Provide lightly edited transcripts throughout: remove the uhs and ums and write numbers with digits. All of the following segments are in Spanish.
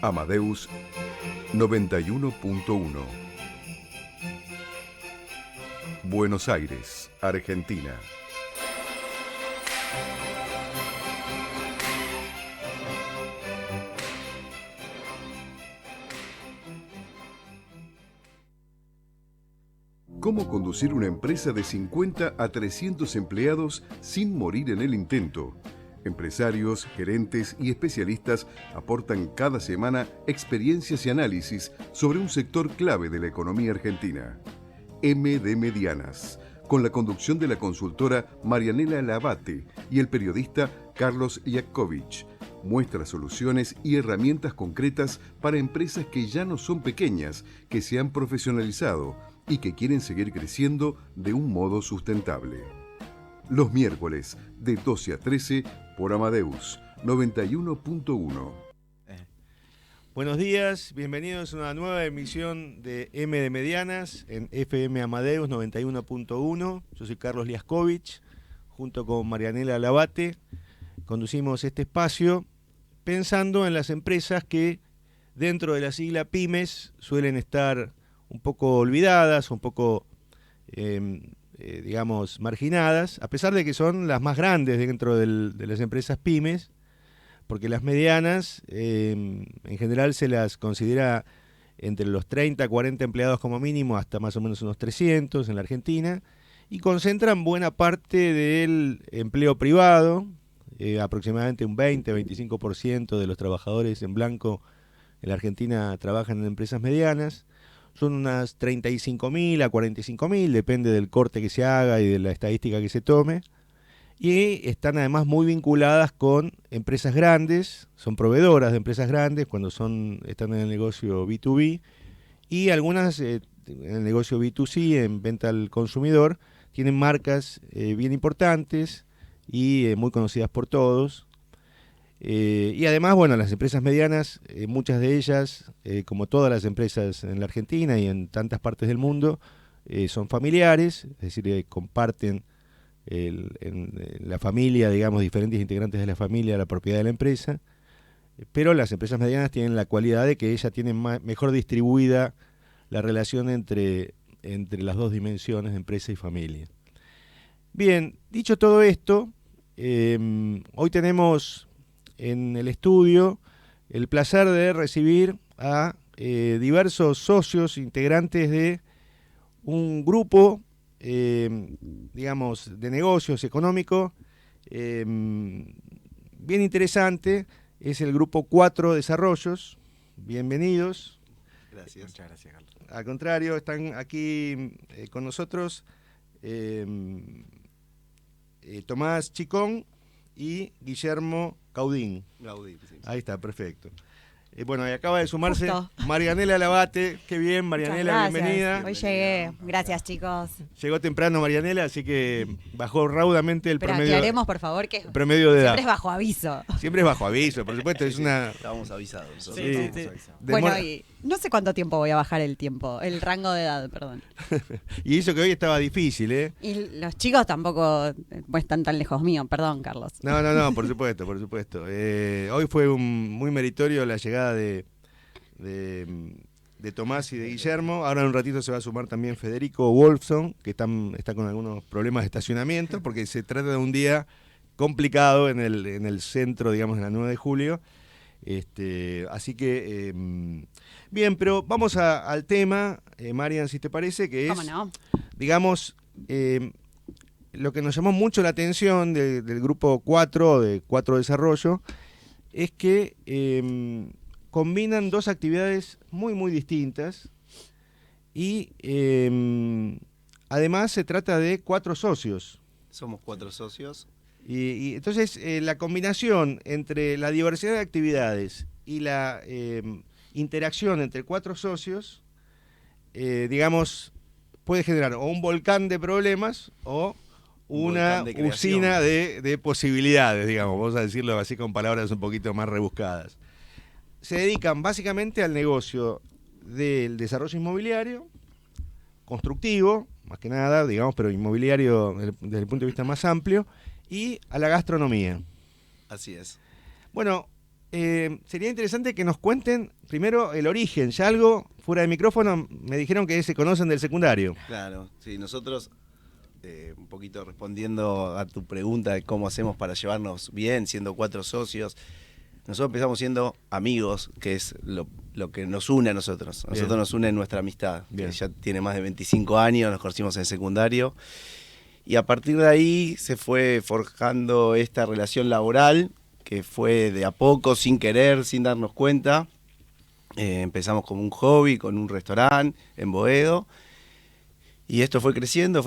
Amadeus 91.1. Buenos Aires, Argentina. ¿Cómo conducir una empresa de 50 a 300 empleados sin morir en el intento? Empresarios, gerentes y especialistas aportan cada semana experiencias y análisis sobre un sector clave de la economía argentina. M de Medianas, con la conducción de la consultora Marianela Labate y el periodista Carlos Iacovich, muestra soluciones y herramientas concretas para empresas que ya no son pequeñas, que se han profesionalizado y que quieren seguir creciendo de un modo sustentable. Los miércoles, de 12 a 13, por Amadeus 91.1. Buenos días, bienvenidos a una nueva emisión de M de Medianas en FM Amadeus 91.1. Yo soy Carlos Iacovich, junto con Marianela Labate. Conducimos este espacio pensando en las empresas que dentro de la sigla PYMES suelen estar un poco olvidadas, un poco, digamos, marginadas, a pesar de que son las más grandes dentro de las empresas PYMES, porque las medianas en general se las considera entre los 30 a 40 empleados como mínimo, hasta más o menos unos 300 en la Argentina, y concentran buena parte del empleo privado, aproximadamente un 20-25% de los trabajadores en blanco en la Argentina trabajan en empresas medianas. Son unas 35.000 a 45.000, depende del corte que se haga y de la estadística que se tome. Y están además muy vinculadas con empresas grandes, son proveedoras de empresas grandes cuando están en el negocio B2B, y algunas en el negocio B2C, en venta al consumidor, tienen marcas bien importantes y muy conocidas por todos. Y además, bueno, las empresas medianas, muchas de ellas, como todas las empresas en la Argentina y en tantas partes del mundo, son familiares, es decir, comparten en la familia, digamos, diferentes integrantes de la familia, la propiedad de la empresa, pero las empresas medianas tienen la cualidad de que ellas tienen mejor distribuida la relación entre las dos dimensiones de empresa y familia. Bien, dicho todo esto, hoy tenemos en el estudio el placer de recibir a diversos socios integrantes de un grupo, digamos, de negocios económicos bien interesante. Es el grupo 4 Desarrollos. Bienvenidos. Gracias. Muchas gracias, Carlos. Al contrario, están aquí con nosotros Tomás Chicón y Guillermo Gaudín. Sí. Ahí está, perfecto. Bueno, y acaba de sumarse Justo. Marianela Labate. Qué bien, Marianela, bienvenida. Hoy llegué. Gracias, chicos. Llegó temprano Marianela, así que bajó raudamente el Pero promedio. aclaremos, por favor, que Promedio de edad. siempre es bajo aviso. Siempre es bajo aviso, por supuesto. Es una. Estábamos avisados. Sí. Bueno, y no sé cuánto tiempo voy a bajar el rango de edad, perdón. Y eso que hoy estaba difícil, ¿eh? Y los chicos tampoco están tan lejos mío, perdón, Carlos. No, por supuesto, por supuesto. Hoy fue muy meritorio la llegada de Tomás y de Guillermo. Ahora en un ratito se va a sumar también Federico Wolfson, que está con algunos problemas de estacionamiento, porque se trata de un día complicado en el centro, digamos, de la 9 de julio. Así que, bien, pero vamos al tema, Marian, si te parece, que es, ¿Cómo no? digamos, lo que nos llamó mucho la atención del grupo 4, de 4 Desarrollo, es que combinan dos actividades muy, muy distintas y además se trata de 4 socios. Somos 4 socios. Y entonces la combinación entre la diversidad de actividades y la interacción entre 4 socios, digamos, puede generar o un volcán de problemas o una usina de posibilidades, digamos, vamos a decirlo así con palabras un poquito más rebuscadas. Se dedican básicamente al negocio del desarrollo inmobiliario, constructivo, más que nada, digamos, pero inmobiliario desde el punto de vista más amplio, y a la gastronomía. Así es. Bueno, sería interesante que nos cuenten primero el origen. Ya algo fuera de micrófono me dijeron que se conocen del secundario. Claro, sí, nosotros, un poquito respondiendo a tu pregunta de cómo hacemos para llevarnos bien, siendo 4 socios, nosotros empezamos siendo amigos, que es lo que nos une a nosotros. Nosotros Bien. nos une nuestra amistad, Bien. que ya tiene más de 25 años, nos conocimos en el secundario. Y a partir de ahí se fue forjando esta relación laboral, que fue de a poco, sin querer, sin darnos cuenta. Empezamos como un hobby, con un restaurante en Boedo. Y esto fue creciendo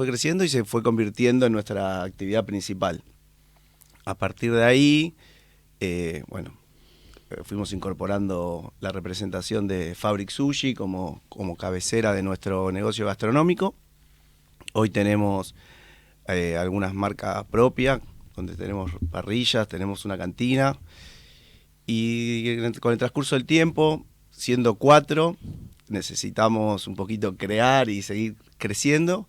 y se fue convirtiendo en nuestra actividad principal. A partir de ahí, fuimos incorporando la representación de Fabric Sushi como cabecera de nuestro negocio gastronómico. Hoy tenemos algunas marcas propias, donde tenemos parrillas, tenemos una cantina. Y con el transcurso del tiempo, siendo 4, necesitamos un poquito crear y seguir creciendo.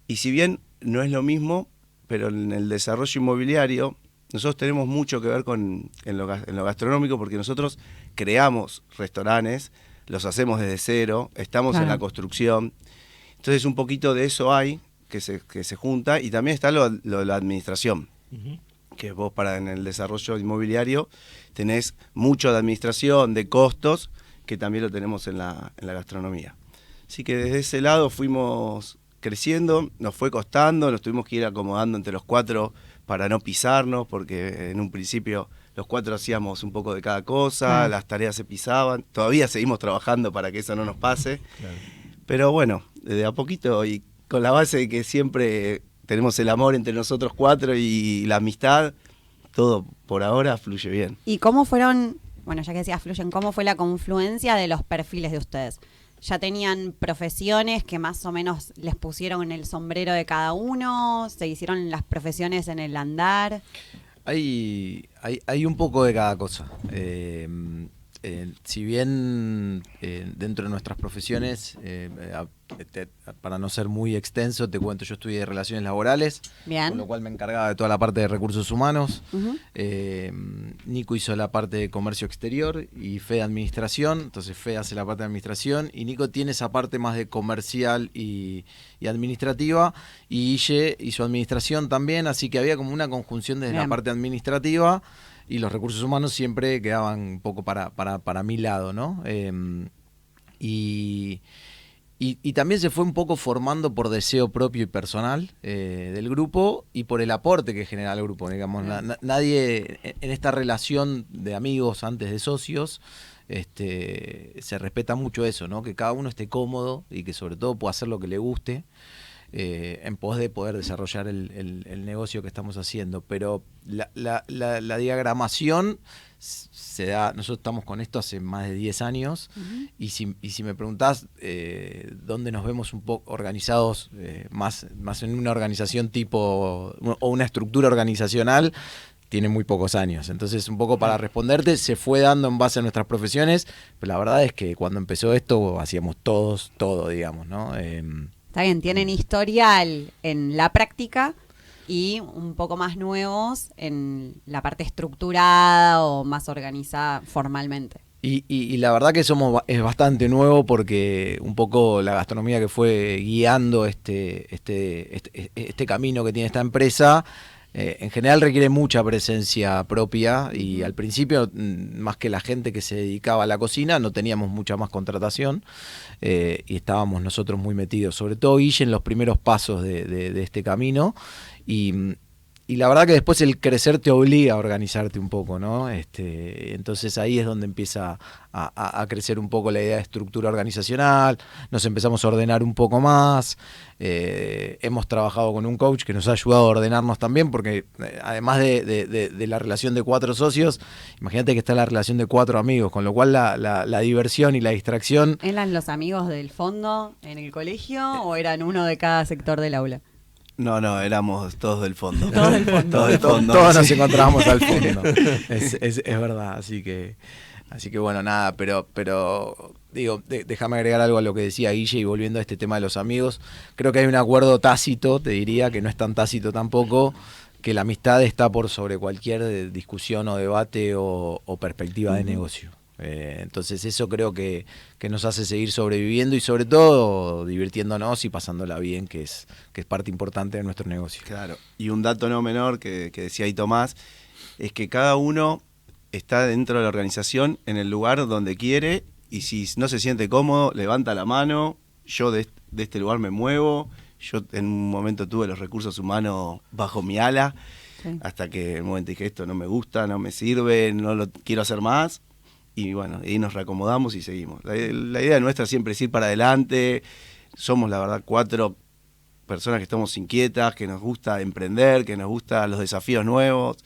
Y si bien no es lo mismo, pero en el desarrollo inmobiliario, nosotros tenemos mucho que ver en lo gastronómico, porque nosotros creamos restaurantes, los hacemos desde cero, estamos en la construcción. Entonces un poquito de eso hay, que se junta, y también está lo de la administración. Que vos en el desarrollo inmobiliario tenés mucho de administración, de costos, que también lo tenemos en la gastronomía. Así que desde ese lado fuimos creciendo, nos fue costando, nos tuvimos que ir acomodando entre los 4 para no pisarnos, porque en un principio los 4 hacíamos un poco de cada cosa, las tareas se pisaban, todavía seguimos trabajando para que eso no nos pase, pero bueno, de a poquito y con la base de que siempre tenemos el amor entre nosotros 4 y la amistad, todo por ahora fluye bien. ¿Y cómo fueron, bueno, ya que decías fluyen, cómo fue la confluencia de los perfiles de ustedes? ¿Ya tenían profesiones que más o menos les pusieron en el sombrero de cada uno? ¿Se hicieron las profesiones en el andar? Hay un poco de cada cosa. Si bien dentro de nuestras profesiones, para no ser muy extenso, te cuento, yo estudié Relaciones Laborales, Bien. con lo cual me encargaba de toda la parte de recursos humanos. Nico hizo la parte de comercio exterior y Fe de administración, entonces Fe hace la parte de administración y Nico tiene esa parte más de comercial y administrativa, y Guille hizo administración también, así que había como una conjunción desde la parte administrativa, y los recursos humanos siempre quedaban un poco para mi lado, ¿no? Y también se fue un poco formando por deseo propio y personal del grupo y por el aporte que genera el grupo, digamos. Nadie en esta relación de amigos antes de socios, se respeta mucho eso, ¿no? Que cada uno esté cómodo y que sobre todo pueda hacer lo que le guste, en pos de poder desarrollar el negocio que estamos haciendo. Pero la diagramación se da, nosotros estamos con esto hace más de 10 años, y si me preguntás dónde nos vemos un poco organizados, más en una organización tipo, o una estructura organizacional, tiene muy pocos años. Entonces, un poco para responderte, se fue dando en base a nuestras profesiones, pero la verdad es que cuando empezó esto hacíamos todo, digamos, ¿no? Está bien, tienen historial en la práctica y un poco más nuevos en la parte estructurada o más organizada formalmente. Y la verdad que es bastante nuevo, porque un poco la gastronomía que fue guiando este camino que tiene esta empresa, en general requiere mucha presencia propia, y al principio, más que la gente que se dedicaba a la cocina, no teníamos mucha más contratación, y estábamos nosotros muy metidos, sobre todo Guille en los primeros pasos de este camino, y la verdad que después el crecer te obliga a organizarte un poco, ¿no? Entonces ahí es donde empieza a crecer un poco la idea de estructura organizacional, nos empezamos a ordenar un poco más, hemos trabajado con un coach que nos ha ayudado a ordenarnos también, porque además de la relación de 4 socios, imagínate que está la relación de 4 amigos, con lo cual la diversión y la distracción... ¿Eran los amigos del fondo en el colegio o eran uno de cada sector del aula? No, éramos todos del fondo. Todos del fondo. Todos del fondo. Todos nos encontrábamos al fondo. Es verdad, así que bueno, nada, pero digo, déjame agregar algo a lo que decía Guille, y volviendo a este tema de los amigos, creo que hay un acuerdo tácito, te diría, que no es tan tácito tampoco, que la amistad está por sobre cualquier discusión o debate o perspectiva de negocio. Entonces eso creo que nos hace seguir sobreviviendo y sobre todo divirtiéndonos y pasándola bien, que es parte importante de nuestro negocio. Claro, y un dato no menor que decía ahí Tomás, es que cada uno está dentro de la organización en el lugar donde quiere, y si no se siente cómodo, levanta la mano. Yo de este lugar me muevo. Yo en un momento tuve los recursos humanos bajo mi ala, sí, hasta que en un momento dije, esto no me gusta, no me sirve, no lo quiero hacer más. Y bueno, ahí nos reacomodamos y seguimos. La idea nuestra siempre es ir para adelante. Somos, la verdad, 4 personas que estamos inquietas, que nos gusta emprender, que nos gustan los desafíos nuevos,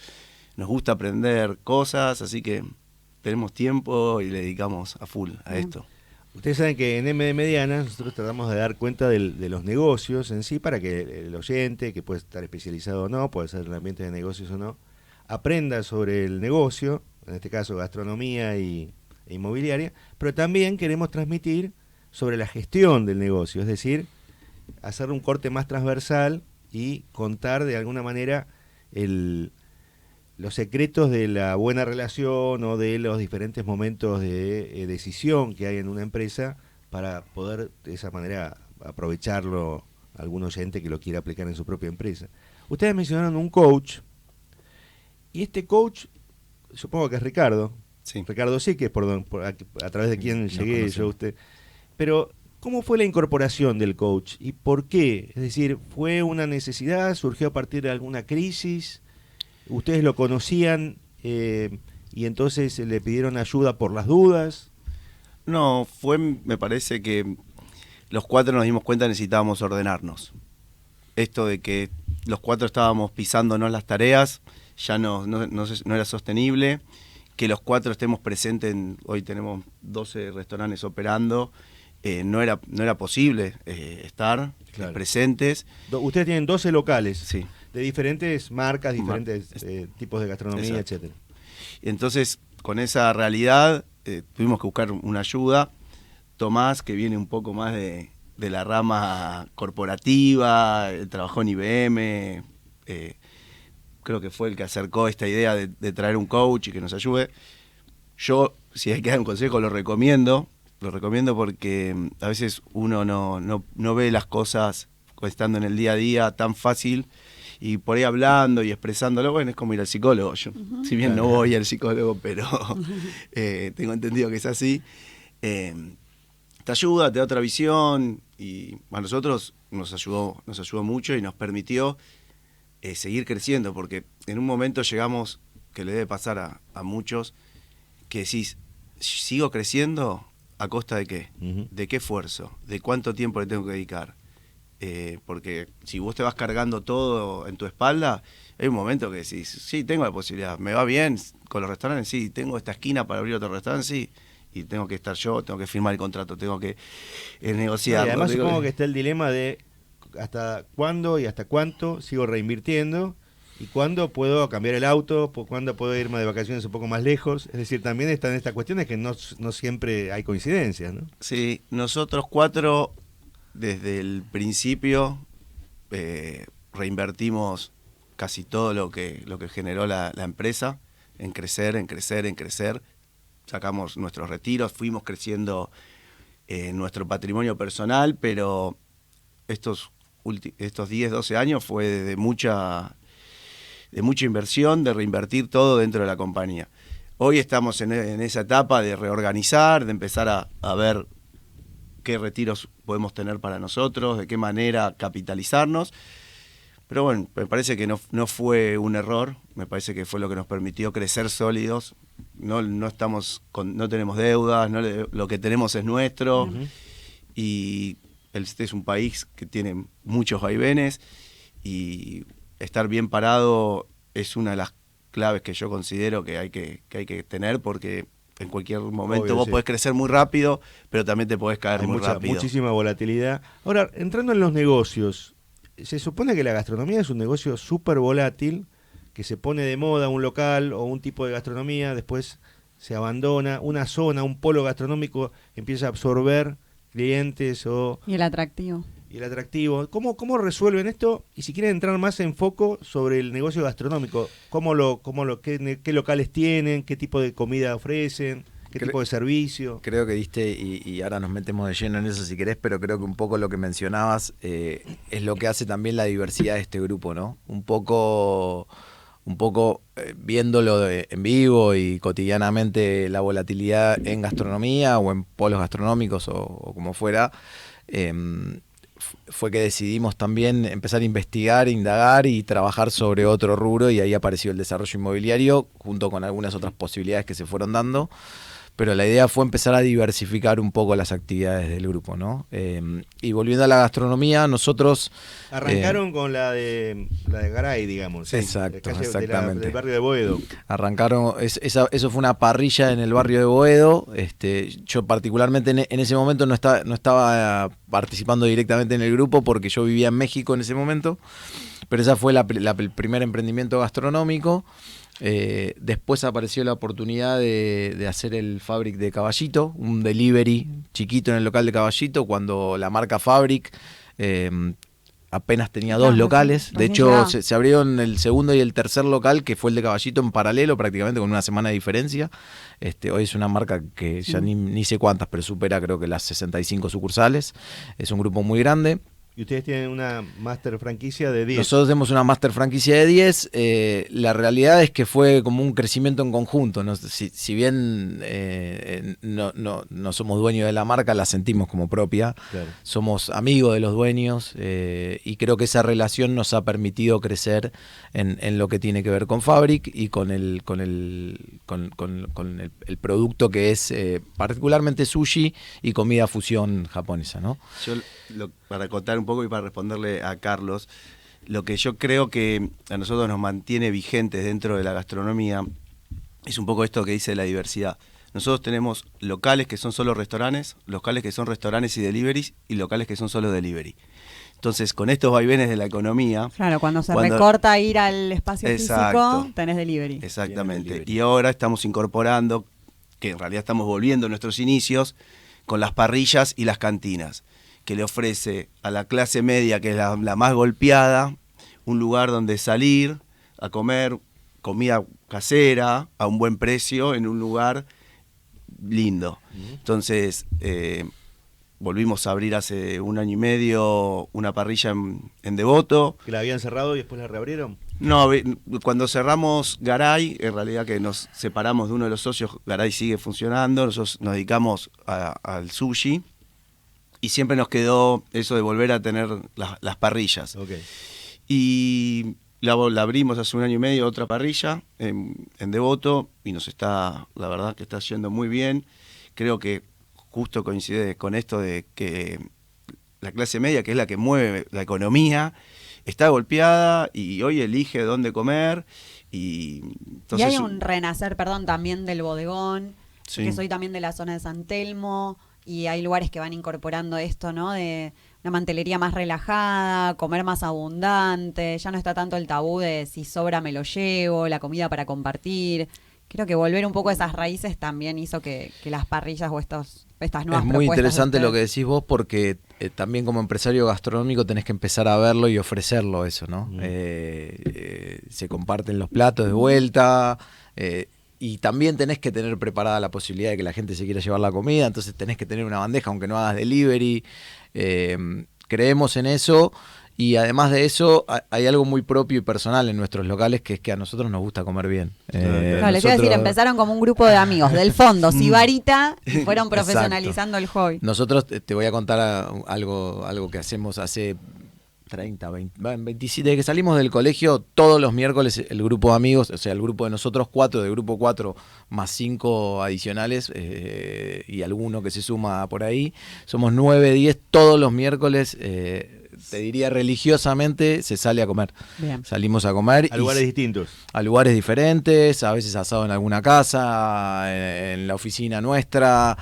nos gusta aprender cosas, así que tenemos tiempo y le dedicamos a full a esto. Ustedes saben que en MD Medianas nosotros tratamos de dar cuenta de los negocios en sí para que el oyente, que puede estar especializado o no, puede ser en el ambiente de negocios o no, aprenda sobre el negocio, en este caso gastronomía e inmobiliaria, pero también queremos transmitir sobre la gestión del negocio, es decir, hacer un corte más transversal y contar de alguna manera los secretos de la buena relación o de los diferentes momentos de decisión que hay en una empresa para poder de esa manera aprovecharlo algún oyente que lo quiera aplicar en su propia empresa. Ustedes mencionaron un coach, y este coach, supongo que es Ricardo. Sí. Ricardo sí, que es a través de quien llegué yo a usted. Pero, ¿cómo fue la incorporación del coach y por qué? Es decir, ¿fue una necesidad? ¿Surgió a partir de alguna crisis? ¿Ustedes lo conocían y entonces le pidieron ayuda por las dudas? No, me parece que los 4 nos dimos cuenta que necesitábamos ordenarnos. Esto de que los 4 estábamos pisándonos las tareas ya no era sostenible. Que los 4 estemos presentes, hoy tenemos 12 restaurantes operando, no era posible estar presentes. Ustedes tienen 12 locales, sí, de diferentes marcas, diferentes tipos de gastronomía, etcétera. Entonces, con esa realidad, tuvimos que buscar una ayuda. Tomás, que viene un poco más de la rama corporativa, trabajó en IBM, creo que fue el que acercó esta idea de traer un coach y que nos ayude. Yo, si hay que dar un consejo, lo recomiendo porque a veces uno no ve las cosas estando en el día a día tan fácil, y por ahí hablando y expresándolo, bueno, es como ir al psicólogo. Yo, si bien no voy al psicólogo, pero tengo entendido que es así. Te ayuda, te da otra visión, y a nosotros nos ayudó mucho y nos permitió seguir creciendo, porque en un momento llegamos, que le debe pasar a muchos, que decís, ¿sigo creciendo a costa de qué? ¿De qué esfuerzo? ¿De cuánto tiempo le tengo que dedicar? Porque si vos te vas cargando todo en tu espalda, hay un momento que decís, sí, tengo la posibilidad, me va bien con los restaurantes, sí, tengo esta esquina para abrir otro restaurante, sí, y tengo que estar yo, tengo que firmar el contrato, tengo que negociar. Y además supongo que está el dilema de hasta cuándo y hasta cuánto sigo reinvirtiendo, y cuándo puedo cambiar el auto, cuándo puedo irme de vacaciones un poco más lejos. Es decir, también están estas cuestiones que no siempre hay coincidencias, ¿no? Sí, nosotros 4 desde el principio reinvertimos casi todo lo que generó la empresa en crecer. Sacamos nuestros retiros, fuimos creciendo nuestro patrimonio personal, pero estos 10, 12 años fue de mucha inversión, de reinvertir todo dentro de la compañía. Hoy estamos en esa etapa de reorganizar, de empezar a ver qué retiros podemos tener para nosotros, de qué manera capitalizarnos. Pero bueno, me parece que no fue un error, me parece que fue lo que nos permitió crecer sólidos. No tenemos deudas, lo que tenemos es nuestro. Y este es un país que tiene muchos vaivenes, y estar bien parado es una de las claves que yo considero que hay que tener, porque en cualquier momento obvio, vos podés crecer muy rápido, pero también te podés caer muy rápido. Muchísima volatilidad. Ahora, entrando en los negocios, se supone que la gastronomía es un negocio súper volátil, que se pone de moda un local o un tipo de gastronomía, después se abandona, una zona, un polo gastronómico empieza a absorber clientes y el atractivo. y el atractivo. ¿Cómo resuelven esto? Y si quieren entrar más en foco sobre el negocio gastronómico, qué locales tienen, qué tipo de comida ofrecen, qué tipo de servicio. Creo que diste, y ahora nos metemos de lleno en eso si querés, pero creo que un poco lo que mencionabas es lo que hace también la diversidad de este grupo, ¿no? Un poco viéndolo en vivo y cotidianamente la volatilidad en gastronomía o en polos gastronómicos o como fuera, fue que decidimos también empezar a investigar, indagar y trabajar sobre otro rubro, y ahí apareció el desarrollo inmobiliario junto con algunas otras posibilidades que se fueron dando. Pero la idea fue empezar a diversificar un poco las actividades del grupo, ¿no? Y volviendo a la gastronomía, nosotros... Arrancaron con la de Garay, digamos. Exacto, ¿sí? exactamente. Del barrio de Boedo. Arrancaron, eso fue una parrilla en el barrio de Boedo. Yo particularmente en ese momento no estaba participando directamente en el grupo porque yo vivía en México en ese momento, pero esa fue el primer emprendimiento gastronómico. Después apareció la oportunidad de hacer el Fabric de Caballito, un delivery chiquito en el local de Caballito, cuando la marca Fabric apenas tenía 2 locales. De hecho, se abrieron el segundo y el tercer local, que fue el de Caballito, en paralelo, prácticamente con una semana de diferencia. Hoy es una marca que ya ni sé cuántas, pero supera creo que las 65 sucursales. Es un grupo muy grande. Y ustedes tienen una master franquicia de 10. Nosotros tenemos una master franquicia de 10. La realidad es que fue como un crecimiento en conjunto, ¿no? Si bien no somos dueños de la marca, la sentimos como propia. Claro. Somos amigos de los dueños, y creo que esa relación nos ha permitido crecer en lo que tiene que ver con Fabric y con el producto que es particularmente sushi y comida fusión japonesa, ¿no? Para contar un poco y para responderle a Carlos, lo que yo creo que a nosotros nos mantiene vigentes dentro de la gastronomía es un poco esto que dice la diversidad. Nosotros tenemos locales que son solo restaurantes, locales que son restaurantes y deliveries, y locales que son solo delivery. Entonces, con estos vaivenes de la economía... Claro, cuando recorta ir al espacio físico, tenés delivery. Exactamente. Delivery. Y ahora estamos incorporando, que en realidad estamos volviendo a nuestros inicios, con las parrillas y las cantinas, que le ofrece a la clase media, que es la más golpeada, un lugar donde salir a comer comida casera a un buen precio en un lugar lindo. Entonces, volvimos a abrir hace 1 año y medio una parrilla en Devoto. ¿Que la habían cerrado y después la reabrieron? No, cuando cerramos Garay, en realidad que nos separamos de uno de los socios, Garay sigue funcionando, nosotros nos dedicamos al sushi. Y siempre nos quedó eso de volver a tener las parrillas. Okay. Y la abrimos hace 1 año y medio, otra parrilla en Devoto, y la verdad que está yendo muy bien. Creo que justo coincide con esto de que la clase media, que es la que mueve la economía, está golpeada y hoy elige dónde comer. Entonces, y hay un renacer, también del bodegón, sí, que soy también de la zona de San Telmo. Y hay lugares que van incorporando esto, ¿no? De una mantelería más relajada, comer más abundante, ya no está tanto el tabú de si sobra me lo llevo, la comida para compartir. Creo que volver un poco a esas raíces también hizo que las parrillas o estas nuevas propuestas... Es muy interesante lo que decís vos, porque también como empresario gastronómico tenés que empezar a verlo y ofrecerlo eso, ¿no? Se comparten los platos de vuelta... y también tenés que tener preparada la posibilidad de que la gente se quiera llevar la comida, entonces tenés que tener una bandeja aunque no hagas delivery. Creemos en eso, y además de eso hay algo muy propio y personal en nuestros locales, que es que a nosotros nos gusta comer bien. Les iba a decir, empezaron como un grupo de amigos del fondo, Sibarita, y fueron profesionalizando el hobby. Nosotros, te voy a contar algo que hacemos hace 30, 27, desde que salimos del colegio, todos los miércoles el grupo de amigos, o sea, el grupo de nosotros 4, del grupo 4 más 5 adicionales, y alguno que se suma por ahí, somos 9, 10, todos los miércoles, te diría religiosamente, se sale a comer. Bien. Salimos a comer. A lugares distintos. A lugares diferentes, a veces asado en alguna casa, en la oficina nuestra,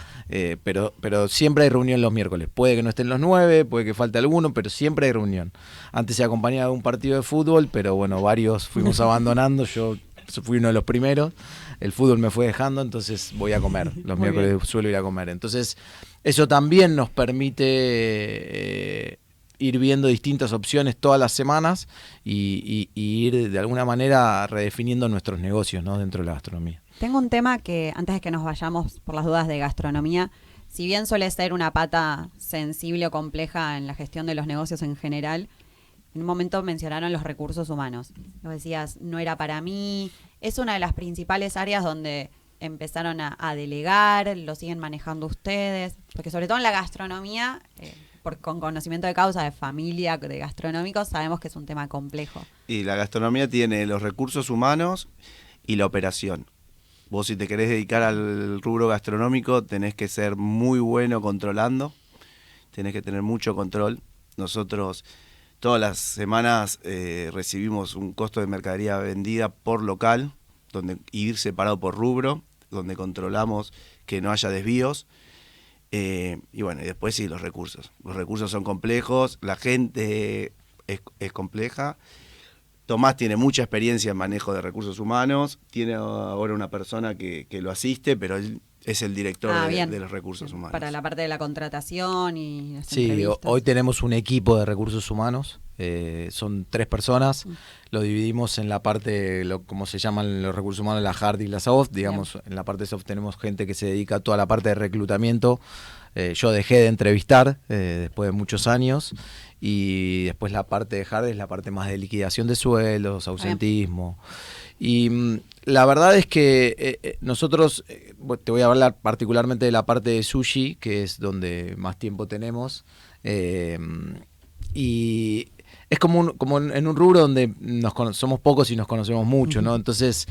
pero siempre hay reunión los miércoles. Puede que no estén los 9, puede que falte alguno, pero siempre hay reunión. Antes se acompañaba de un partido de fútbol, pero bueno, varios fuimos abandonando, yo fui uno de los primeros, el fútbol me fue dejando, entonces voy a comer, los miércoles suelo ir a comer. Entonces, eso también nos permite... ir viendo distintas opciones todas las semanas y ir de alguna manera redefiniendo nuestros negocios, ¿no? Dentro de la gastronomía. Tengo un tema que, antes de que nos vayamos por las dudas de gastronomía, si bien suele ser una pata sensible o compleja en la gestión de los negocios en general, en un momento mencionaron los recursos humanos. Lo decías, no era para mí. Es una de las principales áreas donde empezaron a delegar, lo siguen manejando ustedes, porque sobre todo en la gastronomía, con conocimiento de causa, de familia, de gastronómicos, sabemos que es un tema complejo. Y la gastronomía tiene los recursos humanos y la operación. Vos, si te querés dedicar al rubro gastronómico, tenés que ser muy bueno controlando, tenés que tener mucho control. Nosotros todas las semanas recibimos un costo de mercadería vendida por local, donde ir separado por rubro, donde controlamos que no haya desvíos. Y bueno, y después sí, los recursos. Los recursos son complejos, la gente es compleja. Tomás tiene mucha experiencia en manejo de recursos humanos, tiene ahora una persona que lo asiste, pero él es el director de los recursos humanos. Para la parte de la contratación y las Sí, entrevistas. hoy tenemos un equipo de recursos humanos, son 3 personas, lo dividimos en la parte, como se llaman los recursos humanos, la hard y la soft, digamos. Bien. En la parte soft tenemos gente que se dedica a toda la parte de reclutamiento. Yo dejé de entrevistar después de muchos años, y después la parte de hard es la parte más de liquidación de sueldos, ausentismo. Y la verdad es que nosotros, te voy a hablar particularmente de la parte de sushi, que es donde más tiempo tenemos, y es como en un rubro donde somos pocos y nos conocemos mucho, ¿no? Entonces,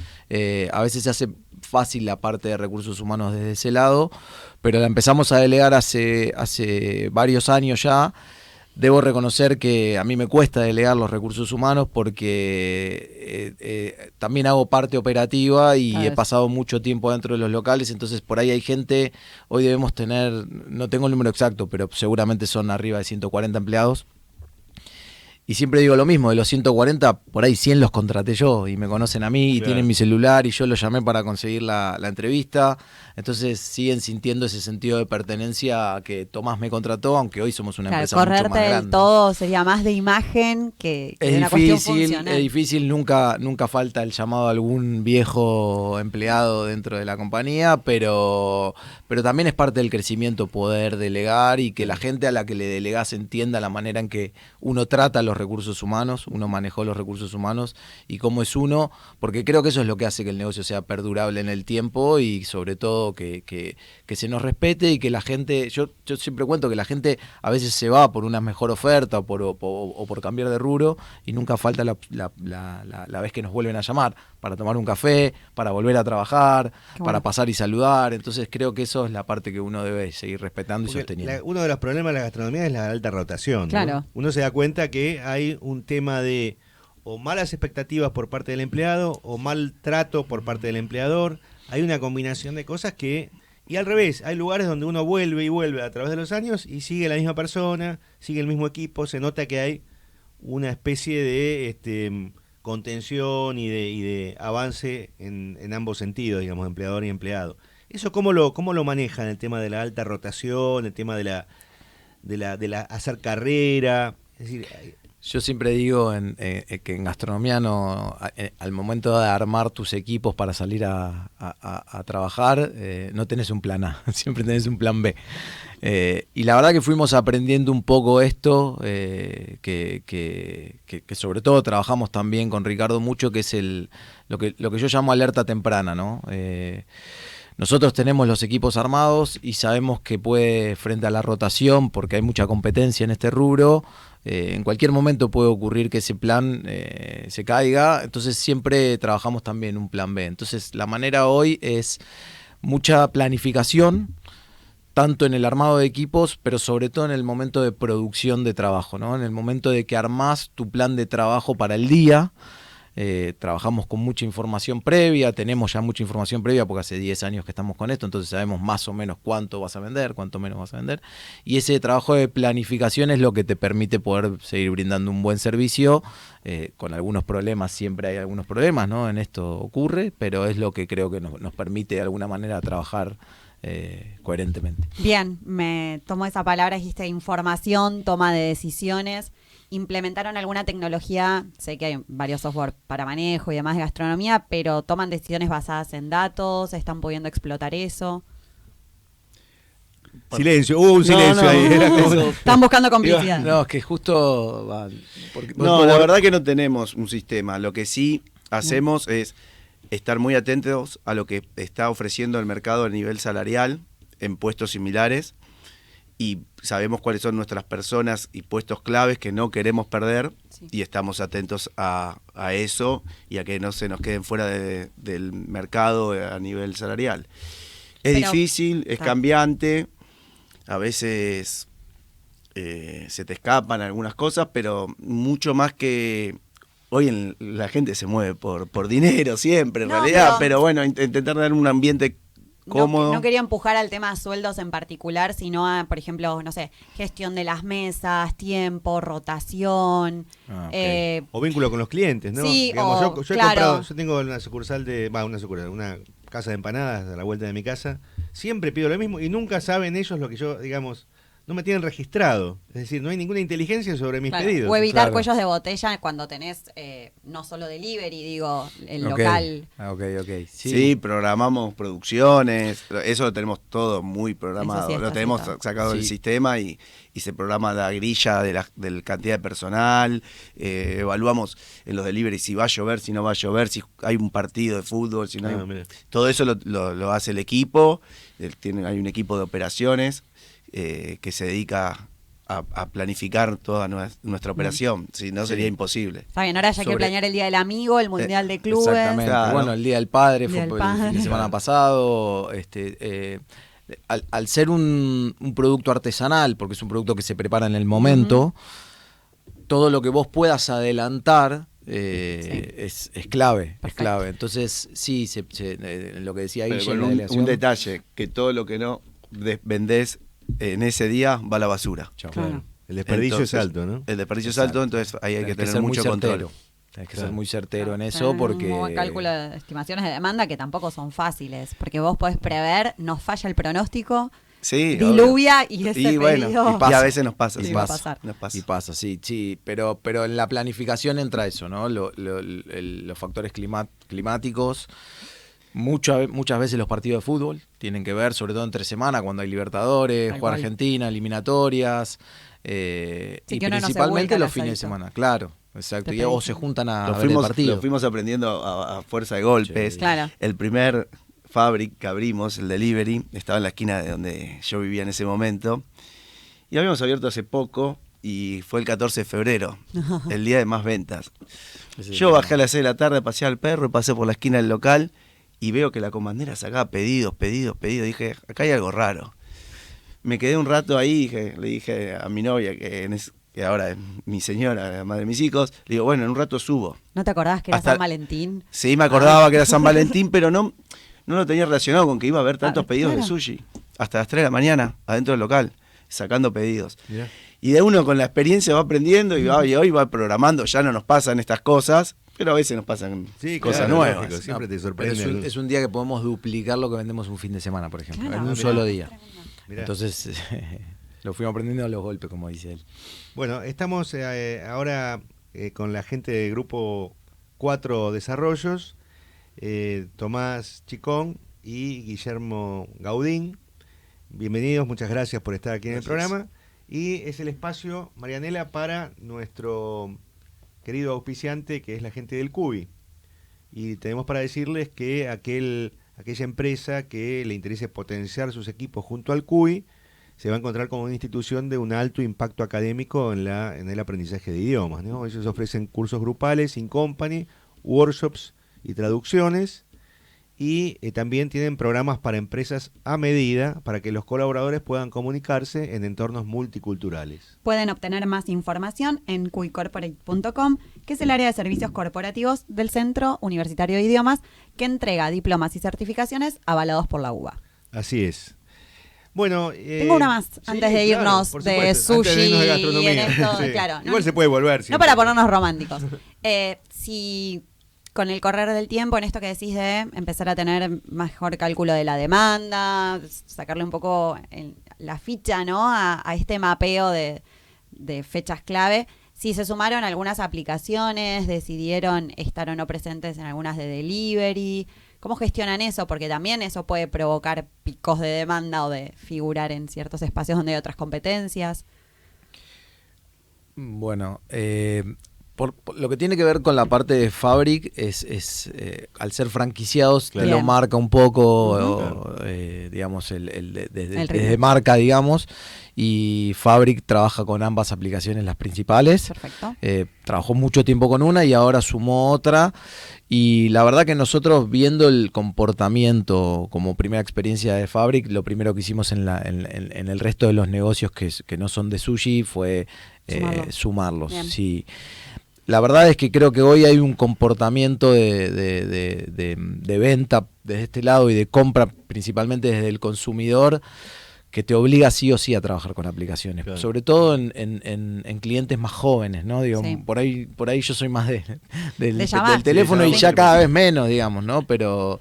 a veces se hace fácil la parte de recursos humanos desde ese lado, pero la empezamos a delegar hace varios años ya. Debo reconocer que a mí me cuesta delegar los recursos humanos porque también hago parte operativa y he pasado mucho tiempo dentro de los locales, entonces por ahí hay gente, hoy debemos tener, no tengo el número exacto, pero seguramente son arriba de 140 empleados. Y siempre digo lo mismo, de los 140, por ahí 100 los contraté yo y me conocen a mí y tienen mi celular y yo los llamé para conseguir la entrevista. Entonces siguen sintiendo ese sentido de pertenencia que Tomás me contrató, aunque hoy somos una empresa mucho más grande. Correrte del todo sería más de imagen que de una cuestión funcional. Es difícil, nunca falta el llamado a algún viejo empleado dentro de la compañía, pero también es parte del crecimiento poder delegar y que la gente a la que le delegás entienda la manera en que uno trata los recursos humanos, uno manejó los recursos humanos y cómo es uno, porque creo que eso es lo que hace que el negocio sea perdurable en el tiempo y sobre todo que se nos respete y que la gente, yo siempre cuento que la gente a veces se va por una mejor oferta o por cambiar de rubro y nunca falta la vez que nos vuelven a llamar para tomar un café, para volver a trabajar, para pasar y saludar. Entonces creo que eso es la parte que uno debe seguir respetando y sosteniendo. Uno de los problemas de la gastronomía es la alta rotación, claro, ¿no? Uno se da cuenta que hay un tema de o malas expectativas por parte del empleado o mal trato por parte del empleador. Hay una combinación de cosas que... Y al revés, hay lugares donde uno vuelve y vuelve a través de los años y sigue la misma persona, sigue el mismo equipo, se nota que hay una especie de contención y de avance en ambos sentidos, digamos, empleador y empleado. ¿Eso cómo lo manejan, el tema de la alta rotación, el tema de la hacer carrera? Es decir, yo siempre digo que en gastronomía al momento de armar tus equipos para salir a trabajar, no tenés un plan A, siempre tenés un plan B. Y la verdad que fuimos aprendiendo un poco esto, que sobre todo trabajamos también con Ricardo mucho, que es lo que yo llamo alerta temprana, ¿no? Nosotros tenemos los equipos armados y sabemos que puede, frente a la rotación, porque hay mucha competencia en este rubro, en cualquier momento puede ocurrir que ese plan se caiga, entonces siempre trabajamos también un plan B. Entonces la manera hoy es mucha planificación, tanto en el armado de equipos, pero sobre todo en el momento de producción de trabajo, ¿no? En el momento de que armás tu plan de trabajo para el día. Trabajamos con mucha información previa, tenemos ya mucha información previa porque hace 10 años que estamos con esto, entonces sabemos más o menos cuánto vas a vender, cuánto menos vas a vender, y ese trabajo de planificación es lo que te permite poder seguir brindando un buen servicio, con algunos problemas, siempre hay algunos problemas, ¿no? En esto ocurre, pero es lo que creo que nos permite de alguna manera trabajar coherentemente. Bien, me tomo esa palabra, dijiste información, toma de decisiones. ¿Implementaron alguna tecnología? Sé que hay varios software para manejo y demás de gastronomía, pero ¿toman decisiones basadas en datos? ¿Están pudiendo explotar eso? Silencio, hubo un silencio ahí. Era como- Están buscando complicidad. No, es que justo... No, la verdad que no tenemos un sistema. Lo que sí hacemos es estar muy atentos a lo que está ofreciendo el mercado a nivel salarial en puestos similares, y sabemos cuáles son nuestras personas y puestos claves que no queremos perder, Sí. y estamos atentos a eso y a que no se nos queden fuera del mercado a nivel salarial. Es Pero- difícil, es Claro. cambiante, a veces se te escapan algunas cosas, pero mucho más que... Hoy la gente se mueve por dinero siempre, en No, realidad, pero- pero bueno, intentar dar un ambiente cómodo. No quería empujar al tema de sueldos en particular, sino a, por ejemplo, no sé, gestión de las mesas, tiempo, rotación. Ah, ok. O vínculo con los clientes, ¿no? Sí, Digamos, o- yo he claro. comprado, yo tengo una sucursal una casa de empanadas a la vuelta de mi casa. Siempre pido lo mismo y nunca saben ellos lo que yo, digamos, no me tienen registrado. Es decir, no hay ninguna inteligencia sobre mis Claro, pedidos. o evitar Claro. cuellos de botella cuando tenés no solo delivery, digo, el Ok. local. Ah, ok. Sí, programamos producciones, eso lo tenemos todo muy programado. Eso sí, está Lo tenemos así todo. sacado del Sí. sistema y se programa la grilla de la cantidad de personal. Evaluamos en los deliveries si va a llover, si no va a llover, si hay un partido de fútbol, si no hay Ah, mira. todo eso lo hace el equipo. Hay un equipo de operaciones que se dedica a planificar toda nuestra operación. Si no, sería imposible. Está bien, ahora ya hay que Sobre- planear el Día del Amigo, el Mundial de Clubes. Exactamente. Claro. Bueno, el Día del Padre Día fue del el fin Padre. de semana pasado. Al ser un producto artesanal, porque es un producto que se prepara en el momento, todo lo que vos puedas adelantar es clave. Es Perfecto. clave. Entonces, sí, lo que decía Pero Guille con en la un delegación. detalle, que todo lo que no vendés en ese día va a la basura. Chau. Claro. El desperdicio Entonces, es alto, ¿no? El desperdicio es Exacto. alto, entonces ahí hay que Tenés tener ser muy mucho certero. control. Tenés que Claro. ser muy certero en Tener eso un porque... buen cálculo de estimaciones de demanda que tampoco son fáciles, porque vos podés prever, nos falla el pronóstico, Sí, diluvia y ese y bueno, pedido... y a veces nos pasa. Sí, sí. va a pasar. Nos pasa. Y pasa, sí, pero en la planificación entra eso, ¿no? Los factores climáticos. Muchas veces los partidos de fútbol tienen que ver, sobre todo entre semana, cuando hay Libertadores, Tal jugar cual. Argentina, eliminatorias, Sí, y que uno no se principalmente vuelca al los fines de asadito. semana, claro, exacto. Te O pedís. se juntan a Lo ver el fuimos, partido. lo fuimos aprendiendo a fuerza de golpes. Sí. Claro. El primer Fabric que abrimos, el delivery, estaba en la esquina de donde yo vivía en ese momento. Y habíamos abierto hace poco y fue el 14 de febrero, el día de más ventas. Ese Yo es bajé a las 6 de la tarde, pasé al perro y pasé por la esquina del local y veo que la comandera sacaba pedidos. Dije, acá hay algo raro. Me quedé un rato ahí, le dije a mi novia, que ahora es mi señora, la madre de mis hijos, le digo, bueno, en un rato subo. ¿No te acordabas que era Hasta- San Valentín? Sí, me acordaba que era San Valentín, pero no lo tenía relacionado con que iba a haber tantos pedidos claro. de sushi. Hasta las 3 de la mañana, adentro del local, sacando pedidos. Mirá. Y de uno con la experiencia va aprendiendo y hoy va programando. Ya no nos pasan estas cosas, pero a veces nos pasan Sí, cosas claro, nuevas. lógico, siempre te pero sorprende. es un día que podemos duplicar lo que vendemos un fin de semana, por ejemplo, Claro, en un mirá. solo día. Mirá. Entonces, lo fuimos aprendiendo a los golpes, como dice él. Bueno, estamos ahora con la gente del grupo 4 Desarrollos, Tomás Chicón y Guillermo Gaudín. Bienvenidos, muchas gracias por estar aquí en el programa. Y es el espacio, Marianela, para nuestro querido auspiciante, que es la gente del CUBI. Y tenemos para decirles que aquella empresa que le interese potenciar sus equipos junto al CUBI se va a encontrar con una institución de un alto impacto académico en el aprendizaje de idiomas, ¿no? Ellos ofrecen cursos grupales, in company, workshops y traducciones, y también tienen programas para empresas a medida para que los colaboradores puedan comunicarse en entornos multiculturales. Pueden obtener más información en cuicorporate.com, que es el área de servicios corporativos del Centro Universitario de Idiomas, que entrega diplomas y certificaciones avalados por la UBA. Así es. Bueno, Tengo una más, antes de irnos por de supuesto, antes de irnos de sushi gastronomía. en esto, Sí. claro. Igual se puede volver. No siempre. para ponernos románticos. Si con el correr del tiempo, en esto que decís de empezar a tener mejor cálculo de la demanda, sacarle un poco la ficha, ¿no? a este mapeo de fechas clave, si se sumaron algunas aplicaciones, decidieron estar o no presentes en algunas de delivery. ¿Cómo gestionan eso? Porque también eso puede provocar picos de demanda o de figurar en ciertos espacios donde hay otras competencias. Bueno, por lo que tiene que ver con la parte de Fabric, al ser franquiciados, Claro. te lo marca un poco, Claro. digamos, El desde ritmo. marca, digamos, y Fabric trabaja con ambas aplicaciones, las principales. Perfecto. Trabajó mucho tiempo con una y ahora sumó otra. Y la verdad que nosotros, viendo el comportamiento como primera experiencia de Fabric, lo primero que hicimos en el resto de los negocios que no son de sushi fue sumarlos. Bien. Sí. La verdad es que creo que hoy hay un comportamiento de venta desde este lado y de compra principalmente desde el consumidor que te obliga sí o sí a trabajar con aplicaciones, Claro. sobre todo en clientes más jóvenes, ¿no? Digo, Sí. por ahí yo soy más del llamar. teléfono De y llamar. ya cada vez menos, digamos, ¿no? Pero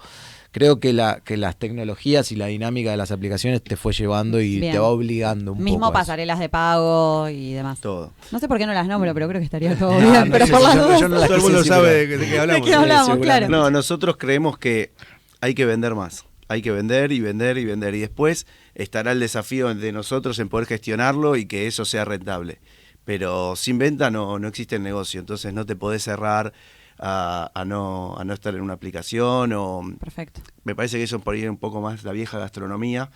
creo que las tecnologías y la dinámica de las aplicaciones te fue llevando y Bien. te va obligando un Mismo poco a eso. pasarelas de pago y demás. Todo. No sé por qué no las nombro, pero creo que estaría todo Ah, bien. no pero sé por si las yo- dudas. yo no las Todo el quise mundo decir, sabe pero- de qué hablamos. ¿De qué hablamos? seguramente. Claro. No, nosotros creemos que hay que vender más. Hay que vender y vender y vender. Y después estará el desafío de nosotros en poder gestionarlo y que eso sea rentable. Pero sin venta no existe el negocio. Entonces no te podés cerrar a no estar en una aplicación. Perfecto. Me parece que eso por ahí es un poco más la vieja gastronomía.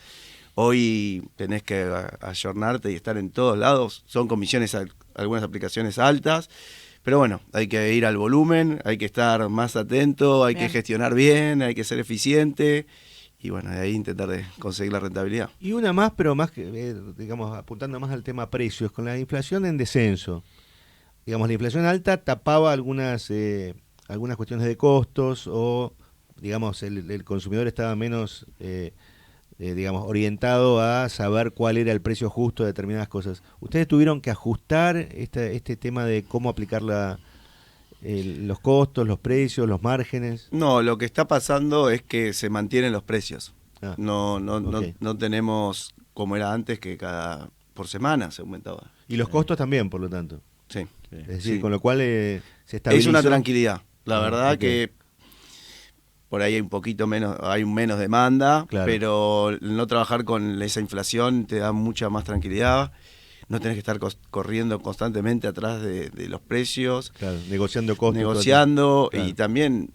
Hoy tenés que ayornarte y estar en todos lados. Son comisiones, algunas aplicaciones altas. Pero bueno, hay que ir al volumen, hay que estar más atento, hay Bien. que gestionar bien, hay que ser eficiente y bueno, de ahí intentar de conseguir la rentabilidad. Y una más, pero más que, digamos, apuntando más al tema precios, con la inflación en descenso. Digamos, la inflación alta tapaba algunas cuestiones de costos o, digamos, el consumidor estaba menos, digamos, orientado a saber cuál era el precio justo de determinadas cosas. ¿Ustedes tuvieron que ajustar este tema de cómo aplicar los costos, los precios, los márgenes? No, lo que está pasando es que se mantienen los precios. Ah, ok. No tenemos como era antes que por semana se aumentaba. Y los costos también, por lo tanto. Sí. Es decir, Sí. con lo cual se Es estabilizó. una tranquilidad. La Ah, verdad ok. que por ahí hay un poquito menos, hay menos demanda, Claro. pero el no trabajar con esa inflación te da mucha más tranquilidad. No tenés que estar corriendo constantemente atrás de los precios, Claro, negociando costos. negociando Claro. y también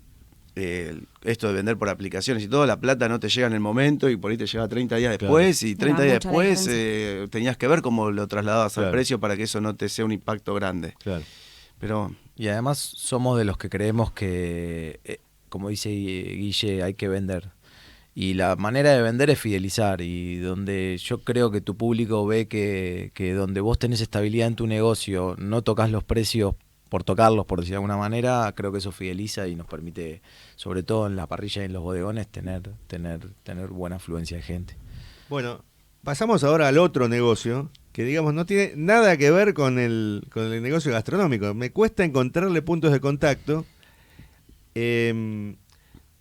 esto de vender por aplicaciones y todo, la plata no te llega en el momento y por ahí te llega 30 días Claro. después y 30 días mucha la después diferencia. tenías que ver cómo lo trasladabas Claro. al precio para que eso no te sea un impacto grande. Claro. Pero Y además somos de los que creemos que, como dice Guille, hay que vender. Y la manera de vender es fidelizar. Y donde yo creo que tu público ve que donde vos tenés estabilidad en tu negocio, no tocas los precios por tocarlos, por decir de alguna manera, creo que eso fideliza y nos permite, sobre todo en la parrilla y en los bodegones, tener buena afluencia de gente. Bueno, pasamos ahora al otro negocio, que digamos no tiene nada que ver con el negocio gastronómico. Me cuesta encontrarle puntos de contacto.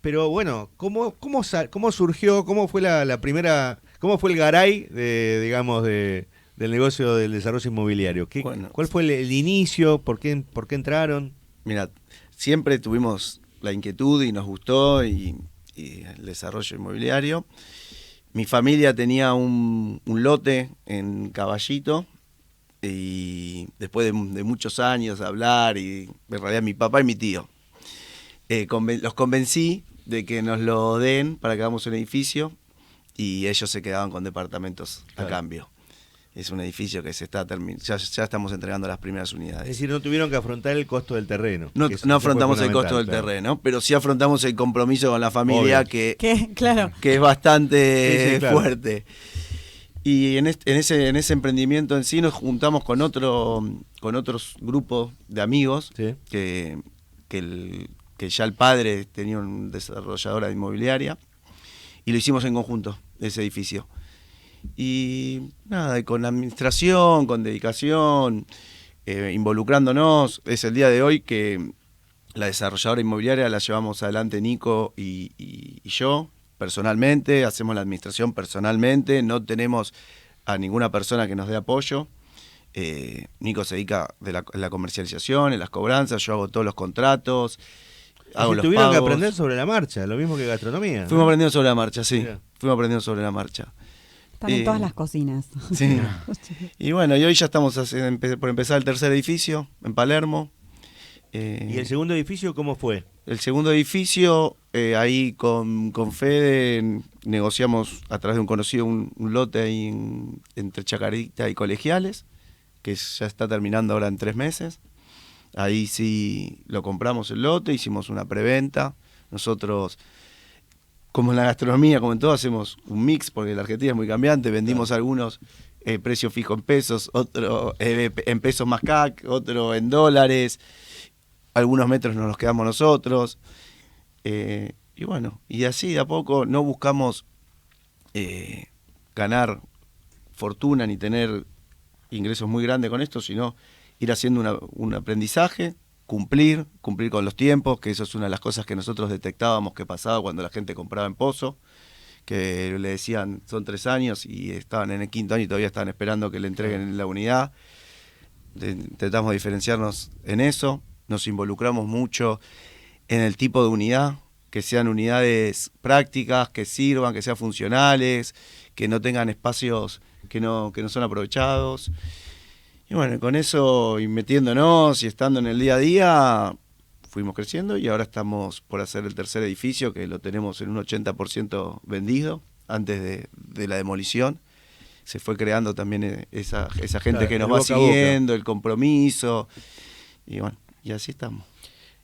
Pero bueno, ¿cómo surgió? ¿Cómo fue la primera? ¿Cómo fue el garay del negocio del desarrollo inmobiliario? Bueno. ¿Cuál fue el inicio? ¿Por qué entraron? mira, siempre tuvimos la inquietud y nos gustó y el desarrollo inmobiliario. Mi familia tenía un lote en Caballito y después de muchos años de hablar, y en realidad mi papá y mi tío, los convencí de que nos lo den para que hagamos un edificio y ellos se quedaban con departamentos Claro. a cambio. Es un edificio que se está ya estamos entregando las primeras Es unidades. decir, no tuvieron que afrontar el costo del terreno. No, que eso no fue afrontamos el fundamental, costo del claro. terreno, pero sí afrontamos el compromiso con la familia Obvio. Claro. que es bastante Sí, claro. fuerte. Y en ese emprendimiento en sí nos juntamos con otros grupos de amigos Sí. que ya el padre tenía una desarrolladora inmobiliaria y lo hicimos en conjunto, ese edificio. Y nada, y con administración, con dedicación, involucrándonos, es el día de hoy que La desarrolladora inmobiliaria la llevamos adelante Nico y yo, personalmente, hacemos la administración personalmente, no tenemos a ninguna persona que nos dé apoyo. Nico se dedica de la comercialización, en las cobranzas, yo hago todos los contratos, hago los tuvieron pagos. que aprender sobre la marcha, lo mismo que gastronomía, ¿no? Fuimos aprendiendo sobre la marcha, sí. Mirá. Fuimos aprendiendo sobre la marcha. Están en todas las cocinas. Sí. Y bueno, y hoy ya estamos por empezar el tercer edificio en Palermo. ¿Y el segundo edificio cómo fue? El segundo edificio, ahí con Fede negociamos a través de un conocido un lote ahí entre Chacarita y Colegiales, que ya está terminando ahora en 3 meses. Ahí sí lo compramos el lote, hicimos una preventa. Nosotros, como en la gastronomía, como en todo, hacemos un mix, porque la Argentina es muy cambiante. Vendimos algunos precio fijo en pesos, otro en pesos más CAC, otro en dólares. Algunos metros nos los quedamos nosotros. Y bueno, y así de a poco no buscamos ganar fortuna ni tener ingresos muy grandes con esto, sino ir haciendo un aprendizaje, cumplir con los tiempos, que eso es una de las cosas que nosotros detectábamos que pasaba cuando la gente compraba en Pozo, que le decían son 3 años y estaban en el 5.º año y todavía estaban esperando que le entreguen la unidad. Intentamos diferenciarnos en eso, nos involucramos mucho en el tipo de unidad, que sean unidades prácticas, que sirvan, que sean funcionales, que no tengan espacios que no son aprovechados. Y bueno, con eso y metiéndonos y estando en el día a día, fuimos creciendo y ahora estamos por hacer el tercer edificio, que lo tenemos en un 80% vendido antes de la demolición. Se fue creando también esa gente, claro, que nos va siguiendo, el compromiso, y bueno, y así estamos.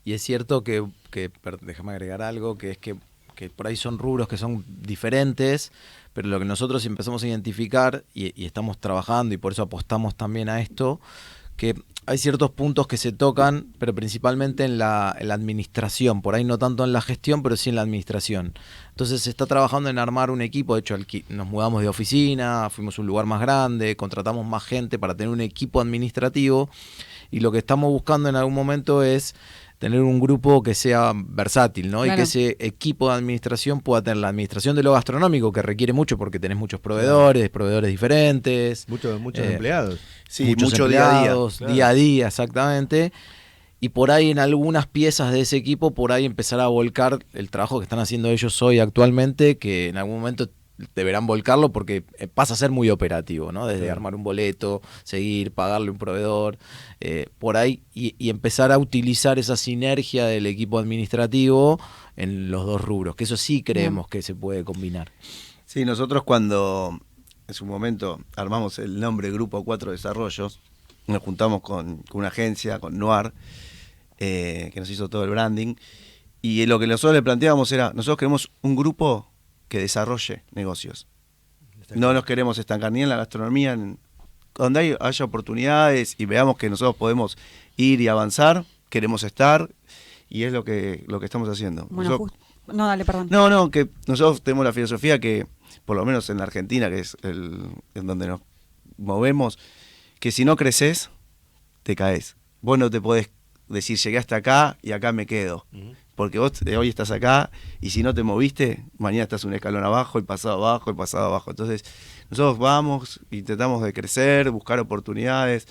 Y es cierto que déjame agregar algo, que es que por ahí son rubros que son diferentes, pero lo que nosotros empezamos a identificar y estamos trabajando y por eso apostamos también a esto, que hay ciertos puntos que se tocan, pero principalmente en la administración, por ahí no tanto en la gestión, pero sí en la administración. Entonces se está trabajando en armar un equipo, de hecho nos mudamos de oficina, fuimos a un lugar más grande, contratamos más gente para tener un equipo administrativo, y lo que estamos buscando en algún momento es tener un grupo que sea versátil, ¿no? Claro. Y que ese equipo de administración pueda tener la administración de lo gastronómico, que requiere mucho porque tenés muchos proveedores diferentes. Muchos empleados. Sí, mucho día a día. Claro. Día a día, exactamente. Y por ahí en algunas piezas de ese equipo, por ahí empezar a volcar el trabajo que están haciendo ellos hoy actualmente, que en algún momento deberán volcarlo porque pasa a ser muy operativo, ¿no? Desde armar un boleto, seguir, pagarle un proveedor, por ahí, y empezar a utilizar esa sinergia del equipo administrativo en los dos rubros, que eso sí creemos que se puede combinar. Sí, nosotros cuando en su momento armamos el nombre Grupo 4 Desarrollos, nos juntamos con una agencia, con Noir, que nos hizo todo el branding, y lo que nosotros le planteábamos era, nosotros queremos un grupo que desarrolle negocios. No nos queremos estancar ni en la gastronomía, donde haya oportunidades y veamos que nosotros podemos ir y avanzar, queremos estar, y es lo que estamos haciendo. Bueno, no, dale, perdón. No, que nosotros tenemos la filosofía que, por lo menos en la Argentina, que es en donde nos movemos, que si no creces, te caes. Vos no te podés decir, llegué hasta acá y acá me quedo. Porque vos hoy estás acá y si no te moviste, mañana estás un escalón abajo, el pasado abajo, el pasado abajo. Entonces, nosotros vamos, intentamos de crecer, buscar oportunidades,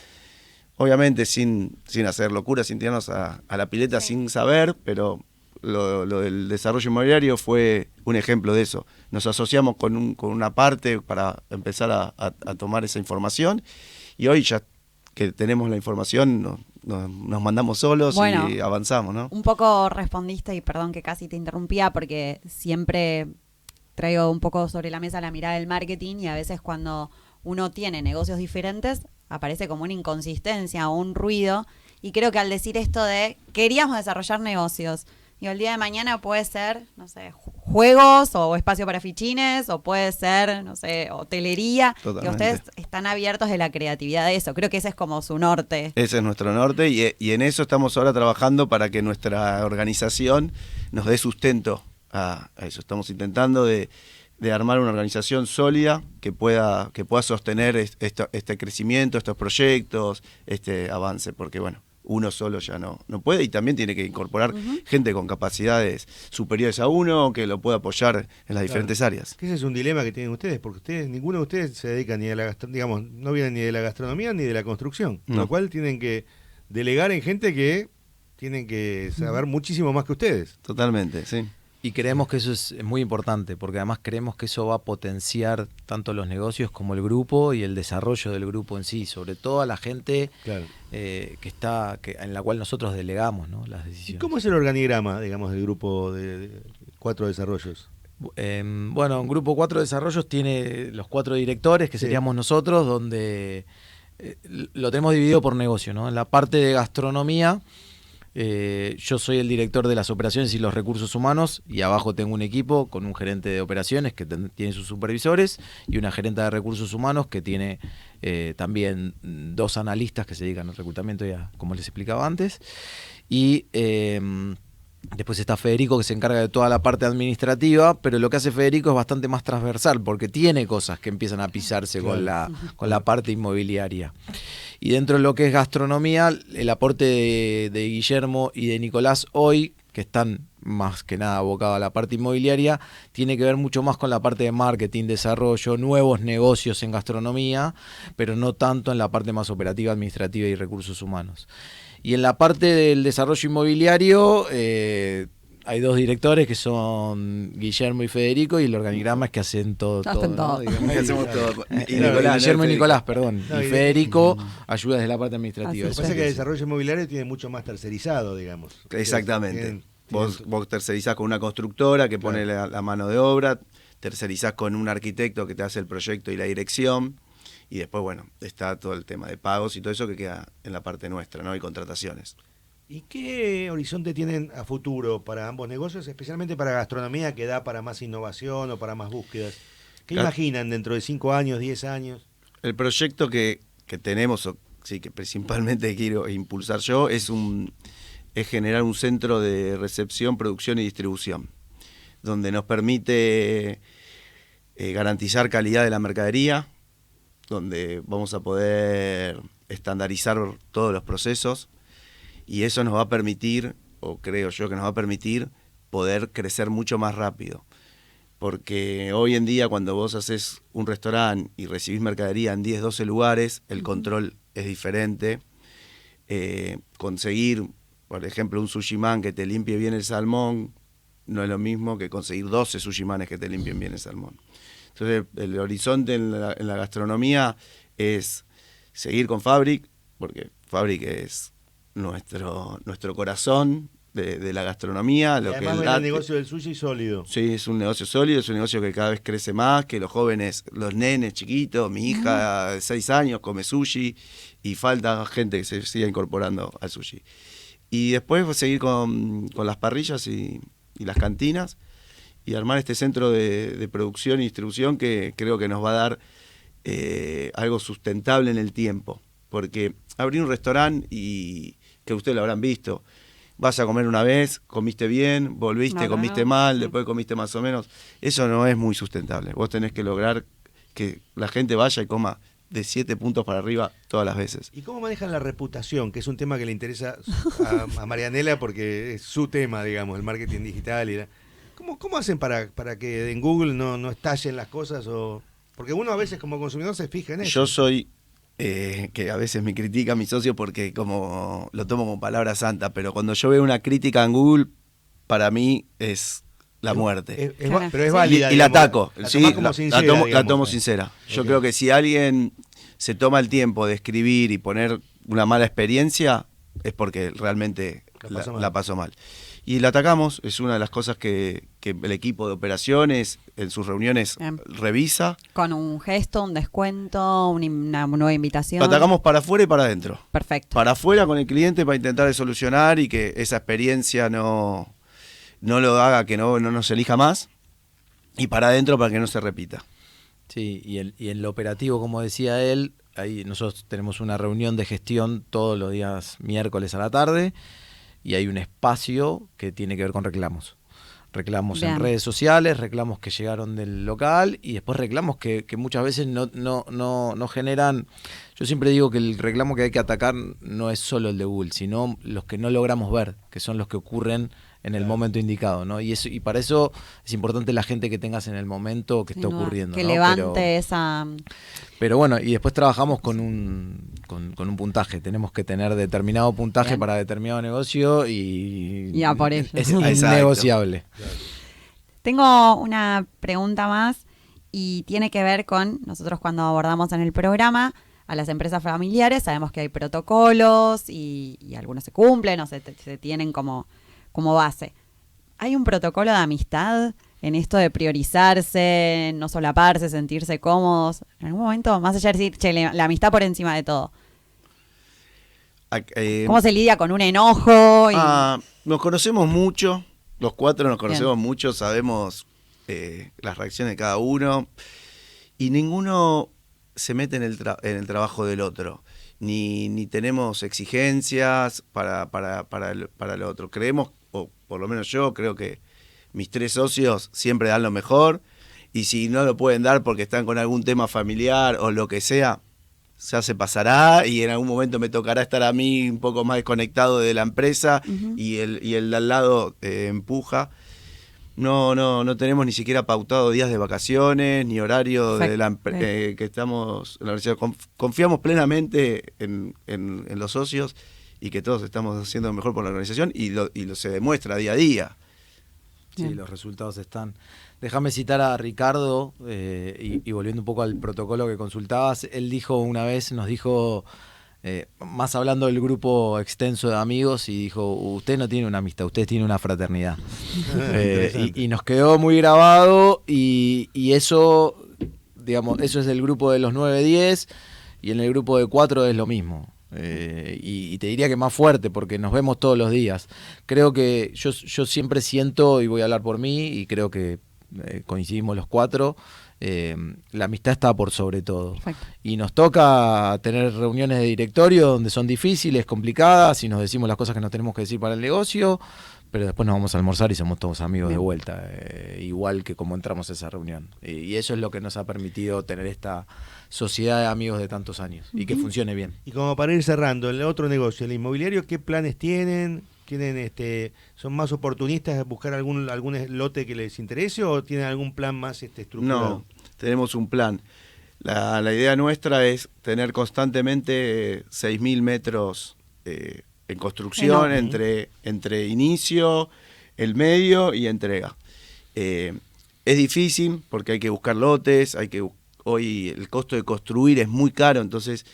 obviamente sin hacer locuras, sin tirarnos a la pileta, sin saber, pero lo del desarrollo inmobiliario fue un ejemplo de eso. Nos asociamos con una parte para empezar a tomar esa información, y hoy ya que tenemos la información nos mandamos solos, bueno, y avanzamos, ¿no? Un poco respondiste, y perdón que casi te interrumpía, porque siempre traigo un poco sobre la mesa la mirada del marketing, y a veces cuando uno tiene negocios diferentes aparece como una inconsistencia o un ruido, y creo que al decir esto de queríamos desarrollar negocios, y el día de mañana puede ser, no sé, juegos o espacio para fichines, o puede ser, no sé, hotelería. Totalmente. Que ustedes están abiertos de la creatividad de eso. Creo que ese es como su norte. Ese es nuestro norte, y en eso estamos ahora trabajando para que nuestra organización nos dé sustento a eso. Estamos intentando de armar una organización sólida que pueda sostener este crecimiento, estos proyectos, este avance, porque bueno, uno solo ya no puede, y también tiene que incorporar gente con capacidades superiores a uno que lo pueda apoyar en las diferentes áreas. Que ese es un dilema que tienen ustedes, porque ninguno de ustedes se dedica ni a la gastronomía, digamos, no vienen ni de la gastronomía ni de la construcción, No. lo cual tienen que delegar en gente que tienen que saber muchísimo más que ustedes. Totalmente, sí. Y creemos que eso es muy importante, porque además creemos que eso va a potenciar tanto los negocios como el grupo y el desarrollo del grupo en sí, sobre todo a la gente Claro. en la cual nosotros delegamos, ¿no?, las ¿Y decisiones. cómo es el organigrama, digamos, del grupo de 4 desarrollos? Bueno, un grupo 4 desarrollos tiene los 4 directores, que Sí. seríamos nosotros, donde lo tenemos dividido por negocio, ¿no? En la parte de gastronomía, yo soy el director de las operaciones y los recursos humanos, y abajo tengo un equipo con un gerente de operaciones que tiene sus supervisores y una gerente de recursos humanos que tiene también 2 analistas que se dedican al reclutamiento, ya como les explicaba antes, y después está Federico, que se encarga de toda la parte administrativa, pero lo que hace Federico es bastante más transversal, porque tiene cosas que empiezan a pisarse con la parte inmobiliaria. Y dentro de lo que es gastronomía, el aporte de Guillermo y de Nicolás hoy, que están más que nada abocados a la parte inmobiliaria, tiene que ver mucho más con la parte de marketing, desarrollo, nuevos negocios en gastronomía, pero no tanto en la parte más operativa, administrativa y recursos humanos. Y en la parte del desarrollo inmobiliario hay 2 directores que son Guillermo y Federico, y el organigrama es que hacen todo. Hacen ¿no? todo. Digamos, Hacemos todo. Y Guillermo y Nicolás, perdón. No, y y- Federico ayuda desde la parte administrativa. Lo que pasa es que el desarrollo inmobiliario tiene mucho más tercerizado, digamos. Exactamente. Tienen- Vos tercerizás con una constructora que pone Claro. la mano de obra, tercerizás con un arquitecto que te hace el proyecto y la dirección, y después, bueno, está todo el tema de pagos y todo eso que queda en la parte nuestra, ¿no? Y contrataciones. ¿Y qué horizonte tienen a futuro para ambos negocios, especialmente para gastronomía, que da para más innovación o para más búsquedas? ¿Qué Claro. imaginan dentro de 5 años, 10 años? El proyecto que tenemos, sí, que principalmente quiero impulsar yo, es generar un centro de recepción, producción y distribución, donde nos permite garantizar calidad de la mercadería, donde vamos a poder estandarizar todos los procesos, y eso nos va a permitir, o creo yo que nos va a permitir, poder crecer mucho más rápido. Porque hoy en día, cuando vos haces un restaurante y recibís mercadería en 10, 12 lugares, el control es diferente. Conseguir, por ejemplo, un sushiman que te limpie bien el salmón no es lo mismo que conseguir 12 sushimanes que te limpien bien el salmón. Entonces, el horizonte en la gastronomía es seguir con Fabric, porque Fabric es nuestro corazón de la gastronomía. Y Lo además que ven el negocio del sushi sólido. Sí, es un negocio sólido, es un negocio que cada vez crece más, que los jóvenes, los nenes chiquitos, mi hija de 6 años come sushi, y falta gente que se siga incorporando al sushi. Y después seguir con las parrillas y las cantinas, y armar este centro de producción y distribución que creo que nos va a dar algo sustentable en el tiempo. Porque abrir un restaurante, y que ustedes lo habrán visto, vas a comer una vez, comiste bien, volviste, No, comiste no. mal, Sí. después comiste más o menos. Eso no es muy sustentable. Vos tenés que lograr que la gente vaya y coma de 7 puntos para arriba todas las veces. ¿Y cómo manejan la reputación? Que es un tema que le interesa a Marianela porque es su tema, digamos, el marketing digital. ¿Cómo hacen para que en Google no estallen las cosas? Porque uno a veces como consumidor se fija en eso. Yo soy, que a veces me critica mi socio porque como lo tomo como palabra santa, pero cuando yo veo una crítica en Google, para mí es la muerte. Pero es Sí. válida. Y la digamos, ataco, la sí, tomás como la sincera, tomo digamos. sincera. Yo Ok. creo que si alguien se toma el tiempo de escribir y poner una mala experiencia, es porque realmente la pasó mal. Y la atacamos, es una de las cosas que el equipo de operaciones en sus reuniones Bien. revisa. Con un gesto, un descuento, una nueva invitación. Lo atacamos para afuera y para adentro. Perfecto. Para afuera con el cliente para intentar de solucionar y que esa experiencia no lo haga, que no nos elija más, y para adentro para que no se repita. Sí, y en lo operativo, como decía él, ahí nosotros tenemos una reunión de gestión todos los días miércoles a la tarde, y hay un espacio que tiene que ver con reclamos. reclamos Bien. en redes sociales, reclamos que llegaron del local y después reclamos que muchas veces no generan. Yo siempre digo que el reclamo que hay que atacar no es solo el de Google, sino los que no logramos ver, que son los que ocurren en el momento indicado, ¿no? Y para eso es importante la gente que tengas en el momento que está Sin duda, ocurriendo, que ¿no? levante esa... Pero bueno, y después trabajamos con un puntaje. Tenemos que tener determinado puntaje Bien. para determinado negocio y Ya, por eso. es Exacto. innegociable. Tengo una pregunta más y tiene que ver con nosotros cuando abordamos en el programa a las empresas familiares, sabemos que hay protocolos y algunos se cumplen o se tienen como base. ¿Hay un protocolo de amistad en esto de priorizarse, no solaparse, sentirse cómodos? En algún momento, más allá de decir, che, la amistad por encima de todo. ¿Cómo se lidia con un enojo? Nos conocemos mucho, los 4 nos conocemos Bien. mucho, sabemos las reacciones de cada uno y ninguno se mete en el trabajo del otro, ni tenemos exigencias para el otro. Creemos, o por lo menos yo creo que mis 3 socios siempre dan lo mejor y si no lo pueden dar porque están con algún tema familiar o lo que sea, ya se pasará y en algún momento me tocará estar a mí un poco más desconectado de la empresa y el de al lado empuja. No tenemos ni siquiera pautado días de vacaciones ni horario de que estamos en la universidad. Confiamos plenamente en los socios y que todos estamos haciendo lo mejor por la organización y lo se demuestra día a día. Sí, Bien. los resultados están. Déjame citar a Ricardo y volviendo un poco al protocolo que consultabas, él dijo una vez, nos dijo, más hablando del grupo extenso de amigos, y dijo, usted no tiene una amistad, usted tiene una fraternidad. Y nos quedó muy grabado y eso, digamos, eso es del grupo de los 9-10 y en el grupo de 4 es lo mismo. Y te diría que más fuerte porque nos vemos todos los días. Creo que yo siempre siento, y voy a hablar por mí, y creo que coincidimos los 4, la amistad está por sobre todo. Perfecto. Y nos toca tener reuniones de directorio donde son difíciles, complicadas, y nos decimos las cosas que nos tenemos que decir para el negocio, pero después nos vamos a almorzar y somos todos amigos de vuelta, igual que como entramos a esa reunión. Y eso es lo que nos ha permitido tener esta sociedad de amigos de tantos años y que funcione bien. Y como para ir cerrando, el otro negocio, el inmobiliario, ¿qué planes tienen? ¿Son más oportunistas de buscar algún lote que les interese o tienen algún plan más estructurado? No, tenemos un plan. La idea nuestra es tener constantemente 6.000 metros en construcción entre inicio, el medio y entrega. Es difícil porque hay que buscar lotes, hoy el costo de construir es muy caro, entonces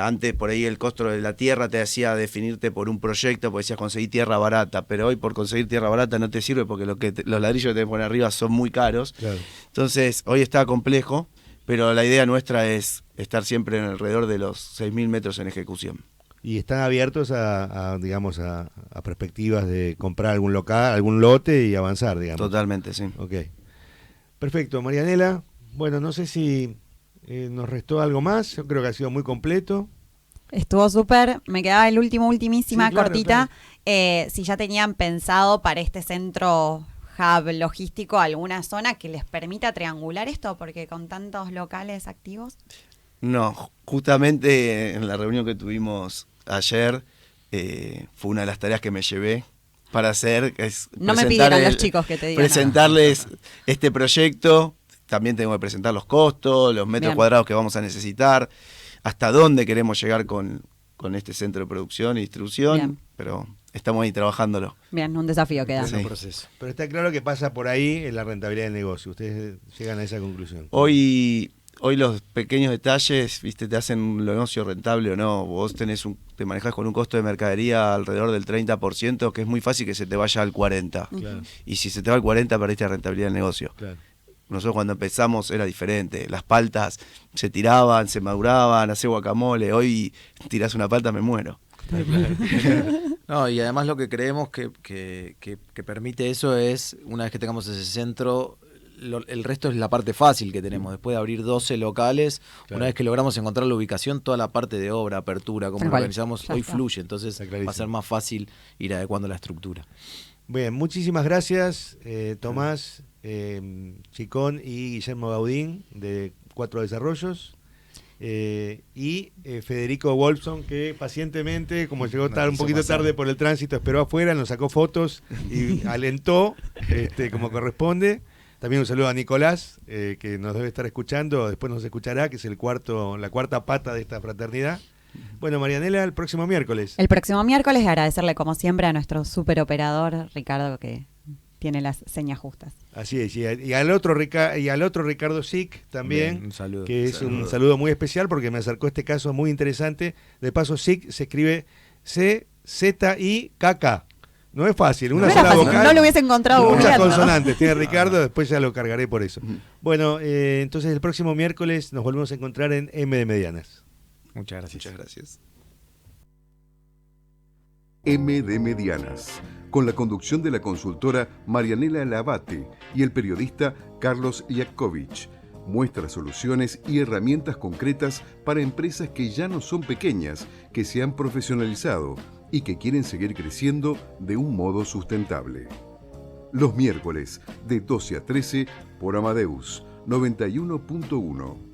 antes por ahí el costo de la tierra te hacía definirte por un proyecto, porque decías conseguir tierra barata, pero hoy por conseguir tierra barata no te sirve porque los ladrillos que te ponen arriba son muy caros. Claro. Entonces hoy está complejo, pero la idea nuestra es estar siempre en alrededor de los 6.000 metros en ejecución. Y están abiertos a perspectivas de comprar algún local, algún lote y avanzar, digamos. Totalmente, sí. Ok. Perfecto, Marianela. Bueno, no sé si nos restó algo más. Yo creo que ha sido muy completo. Estuvo súper. Me quedaba ultimísima, Sí, claro, cortita. Si ya tenían pensado para este centro hub logístico alguna zona que les permita triangular esto, porque con tantos locales activos. No, justamente en la reunión que tuvimos ayer fue una de las tareas que me llevé para hacer. No me pidieron los chicos que te digan. Presentarles este proyecto. También tengo que presentar los costos, los metros Bien. cuadrados que vamos a necesitar, hasta dónde queremos llegar con este centro de producción y distribución, Bien. pero estamos ahí trabajándolo. Bien, un desafío queda. Sí. Un proceso. Pero está claro que pasa por ahí en la rentabilidad del negocio. Ustedes llegan a esa conclusión. Hoy los pequeños detalles, viste, te hacen un negocio rentable o no. Vos te manejás con un costo de mercadería alrededor del 30%, que es muy fácil que se te vaya al 40%. Claro, Y si se te va al 40%, perdiste la rentabilidad del negocio. claro. Nosotros cuando empezamos era diferente. Las paltas se tiraban, se maduraban, hacé guacamole. Hoy tirás una palta, me muero. No, y además lo que creemos que permite eso es, una vez que tengamos ese centro, el resto es la parte fácil que tenemos. Después de abrir 12 locales, Claro. una vez que logramos encontrar la ubicación, toda la parte de obra, apertura, cómo Tal cual. organizamos, Ya hoy está. fluye. Entonces Está clarísimo. va a ser más fácil ir adecuando la estructura. Bien, muchísimas gracias, Tomás, Chicón y Guillermo Gaudín, de Cuatro Desarrollos. Y Federico Wolfson, que pacientemente, como llegó un poquito tarde por el tránsito, esperó afuera, nos sacó fotos y alentó como corresponde. También un saludo a Nicolás, que nos debe estar escuchando, después nos escuchará, que es la cuarta pata de esta fraternidad. Bueno, Marianela, el próximo miércoles. El próximo miércoles, agradecerle como siempre a nuestro superoperador Ricardo, que tiene las señas justas. Así es, y al otro Ricardo Sic también, Bien, un saludo. que es un saludo muy especial porque me acercó este caso muy interesante. De paso, Sic se escribe C-Z-I-K-K. No es fácil, una sola vocal. No lo hubiese encontrado muchas googleando. consonantes, tiene Ricardo, después ya lo cargaré por eso. Bueno, entonces el próximo miércoles nos volvemos a encontrar en M de Medianas. Muchas gracias. Muchas gracias. M de Medianas, con la conducción de la consultora Marianela Labate y el periodista Carlos Yakovich. Muestra soluciones y herramientas concretas para empresas que ya no son pequeñas, que se han profesionalizado y que quieren seguir creciendo de un modo sustentable. Los miércoles de 12 a 13 por Amadeus 91.1.